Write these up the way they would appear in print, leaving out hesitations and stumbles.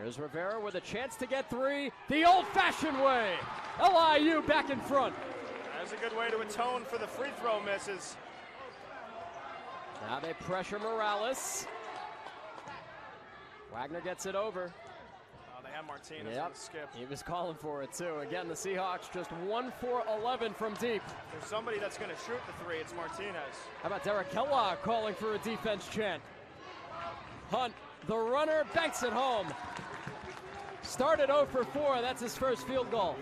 Here's Rivera with a chance to get three the old-fashioned way. LIU back in front. That's a good way to atone for the free throw misses. Now they pressure Morales. Wagner gets it over. Oh, they have Martinez on the skip. He was calling for it too. Again, the Seahawks just 1 for 11 from deep. If there's somebody that's going to shoot the three, it's Martinez. How about Derek Kellogg calling for a defense chant? Hunt, the runner, banks it home. Started 0 for 4. That's his first field goal.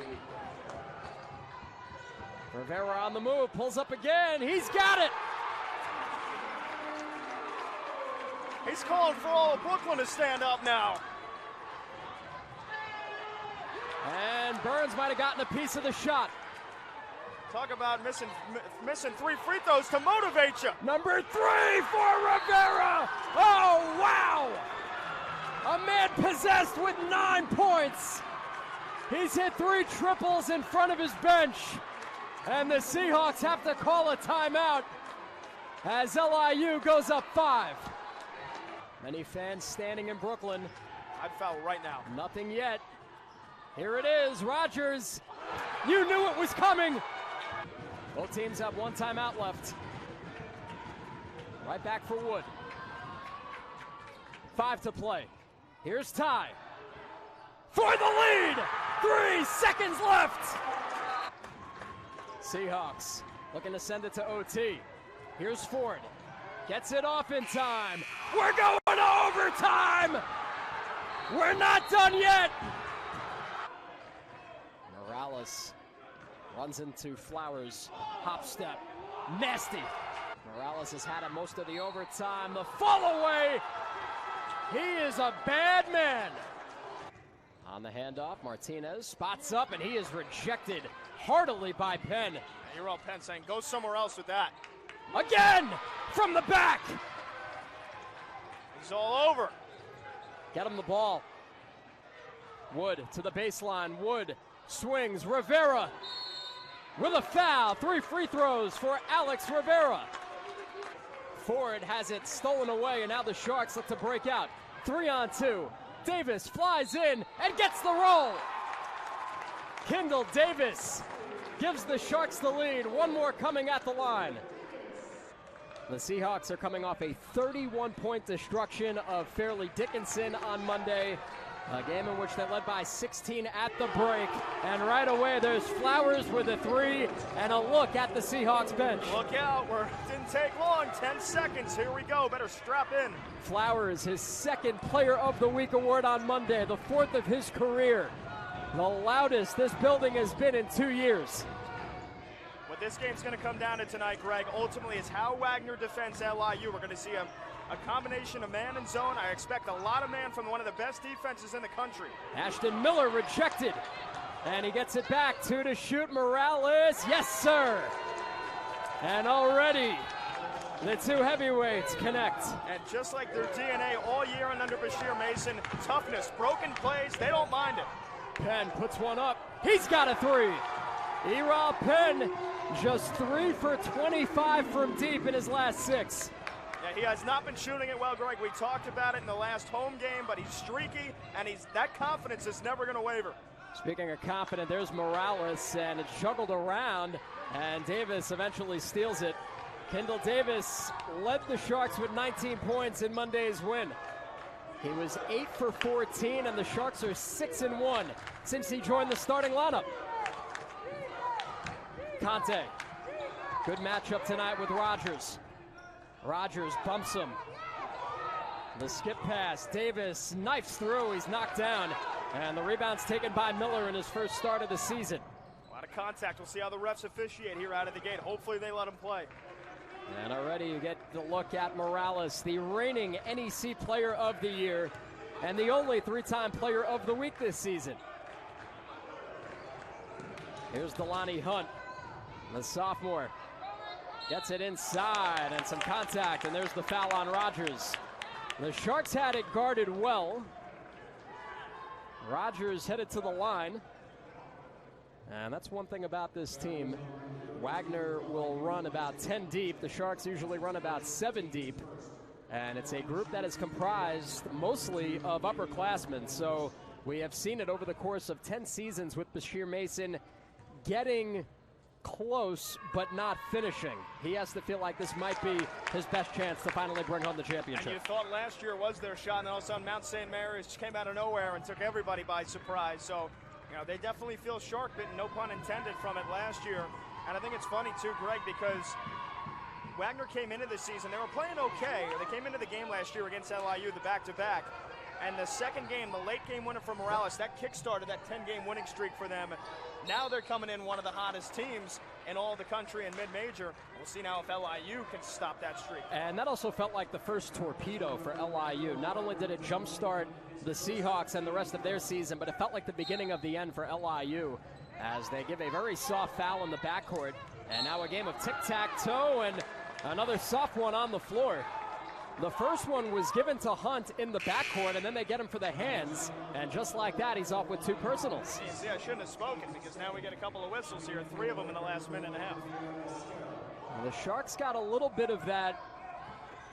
Rivera on the move, pulls up again. He's got it. He's calling for all of Brooklyn to stand up now. And Burns might have gotten a piece of the shot. Talk about missing 3 free throws to motivate you. Number 3 for Rivera. Oh, wow. A man possessed with 9 points. He's hit 3 triples in front of his bench. And the Seahawks have to call a timeout as LIU goes up 5. Many fans standing in Brooklyn. I'd foul right now. Nothing yet. Here it is, Rodgers. You knew it was coming. Both teams have 1 timeout left. Right back for Wood. 5 to play. Here's Ty. For the lead! 3 seconds left! Seahawks looking to send it to OT. Here's Ford. Gets it off in time. We're going to overtime! We're not done yet! Morales runs into Flowers. Hop step. Nasty. Morales has had it most of the overtime. The fall away. He is a bad man. On the handoff, Martinez spots up, and he is rejected heartily by Penn. And you're all Penn saying, go somewhere else with that. Again, from the back. He's all over. Get him the ball. Wood to the baseline. Wood swings. Rivera with a foul. 3 free throws for Alex Rivera. Ford has it stolen away, and now the Sharks look to break out. 3-on-2. Davis flies in and gets the roll. Kendall Davis gives the Sharks the lead. 1 more coming at the line. The Seahawks are coming off a 31-point destruction of Fairleigh Dickinson on Monday. A game in which they led by 16 at the break. And right away, there's Flowers with a 3 and a look at the Seahawks bench. Look out, didn't take long, 10 seconds. Here we go, better strap in. Flowers, his 2nd Player of the Week award on Monday, the 4th of his career. The loudest this building has been in 2 years. What this game's going to come down to tonight, Greg, ultimately is how Wagner defends LIU. We're going to see a combination of man and zone. I expect a lot of man from one of the best defenses in the country. Ashton Miller rejected. And he gets it back. 2 to shoot. Morales. Yes, sir. And already the 2 heavyweights connect. And just like their DNA all year and under Bashir Mason, toughness, broken plays, they don't mind it. Penn puts one up. He's got a 3. Errol Penn just 3 for 25 from deep in his last 6. Yeah, he has not been shooting it well, Greg. We talked about it in the last home game, but he's streaky, and that confidence is never going to waver. Speaking of confident, there's Morales, and it's juggled around, and Davis eventually steals it. Kendall Davis led the Sharks with 19 points in Monday's win. He was 8 for 14, and the Sharks are 6-1 since he joined the starting lineup. Conte, good matchup tonight with Rodgers. Rodgers bumps him. The skip pass. Davis knifes through. He's knocked down. And the rebound's taken by Miller in his first start of the season. A lot of contact. We'll see how the refs officiate here out of the gate. Hopefully they let him play. And already you get the look at Morales, the reigning NEC Player of the Year and the only 3-time Player of the Week this season. Here's Delani Hunt, the sophomore. Gets it inside and some contact, and there's the foul on Rodgers. The Sharks had it guarded well. Rodgers headed to the line. And that's one thing about this team. Wagner will run about 10 deep. The Sharks usually run about 7 deep. And it's a group that is comprised mostly of upperclassmen. So we have seen it over the course of 10 seasons with Bashir Mason getting close but not finishing. He has to feel like this might be his best chance to finally bring home the championship. And you thought last year was their shot, and then all of a sudden Mount St. Mary's just came out of nowhere and took everybody by surprise. So, you know, they definitely feel shark bitten, no pun intended, from it last year. And I think it's funny too, Greg, because Wagner came into the season, they were playing okay. They came into the game last year against LIU, the back-to-back. And the second game, the late game winner for Morales, that kick-started that 10-game winning streak for them. Now they're coming in one of the hottest teams in all the country in mid-major. We'll see now if LIU can stop that streak. And that also felt like the first torpedo for LIU. Not only did it jumpstart the Seahawks and the rest of their season, but it felt like the beginning of the end for LIU as they give a very soft foul in the backcourt. And now a game of tic-tac-toe and another soft one on the floor. The first one was given to Hunt in the backcourt, and then they get him for the hands. And just like that, he's off with 2 personals. You see, I shouldn't have spoken because now we get a couple of whistles here, 3 of them in the last minute and a half. The Sharks got a little bit of that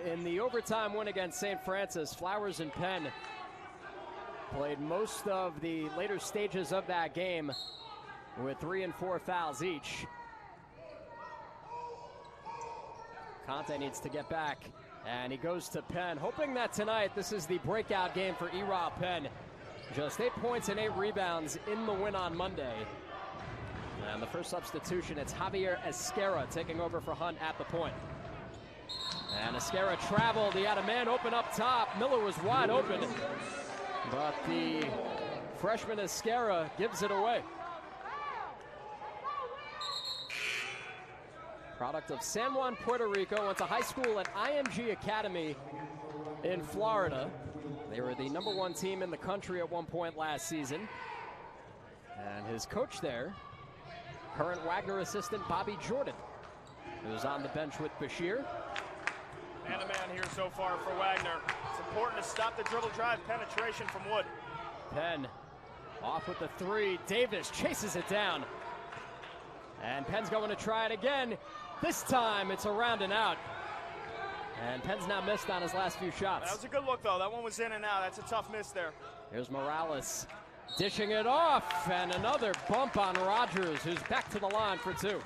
in the overtime win against St. Francis. Flowers and Penn played most of the later stages of that game with 3 and 4 fouls each. Conte needs to get back. And he goes to Penn, hoping that tonight this is the breakout game for Erod Penn. Just 8 points and 8 rebounds in the win on Monday. And the first substitution, it's Javier Esquerra taking over for Hunt at the point. And Esquerra traveled. He had a man open up top. Miller was wide open. But the freshman Esquerra gives it away. Product of San Juan, Puerto Rico, went to high school at IMG Academy in Florida. They were the #1 team in the country at one point last season. And his coach there, current Wagner assistant Bobby Jordan, who's on the bench with Bashir. And a man here so far for Wagner. It's important to stop the dribble drive penetration from Wood. Penn off with the 3. Davis chases it down. And Penn's going to try it again. This time it's around and out. And Penn's now missed on his last few shots. That was a good look, though. That one was in and out. That's a tough miss there. Here's Morales dishing it off. And another bump on Rogers, who's back to the line for 2.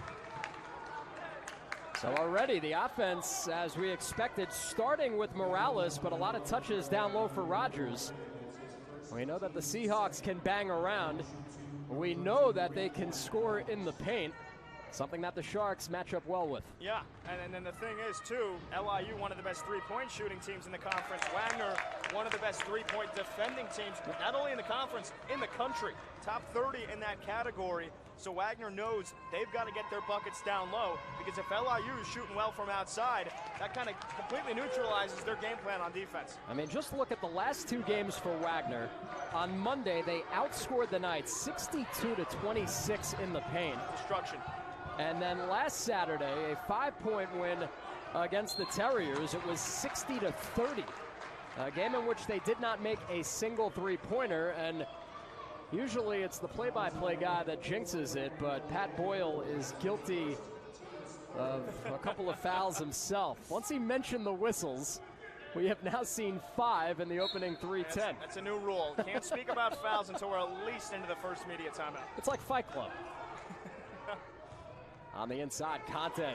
So already the offense, as we expected, starting with Morales, but a lot of touches down low for Rogers. We know that the Seahawks can bang around. We know that they can score in the paint, something that the Sharks match up well with. Yeah, and then the thing is, too, LIU, one of the best three-point shooting teams in the conference. Wagner, one of the best three-point defending teams, not only in the conference, in the country. Top 30 in that category. So Wagner knows they've got to get their buckets down low, because if LIU is shooting well from outside, that kind of completely neutralizes their game plan on defense. I mean, just look at the last 2 games for Wagner. On Monday, they outscored the Knights 62-26 in the paint. Destruction. And then last Saturday, a 5-point win against the Terriers. It was 60-30. A game in which they did not make a single 3-pointer, and usually it's the play-by-play guy that jinxes it, but Pat Boyle is guilty of a couple of fouls himself. Once he mentioned the whistles, we have now seen 5 in the opening 3:10. That's a new rule. Can't speak about fouls until we're at least into the first media timeout. It's like Fight Club. On the inside, Conte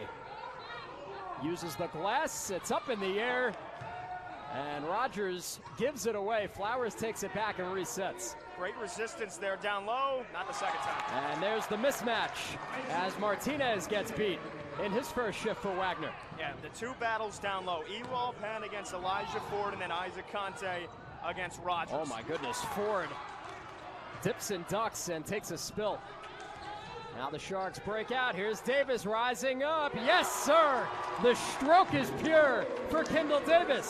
uses the glass. It's up in the air, and Rogers gives it away. Flowers takes it back and resets. Great resistance there down low, not the second time. And there's the mismatch as Martinez gets beat in his first shift for Wagner. Yeah, the 2 battles down low. Erod Penn against Elijah Ford, and then Isaac Conte against Rogers. Oh my goodness, Ford dips and ducks and takes a spill. Now the Sharks break out. Here's Davis rising up. Yes, sir! The stroke is pure for Kendall Davis.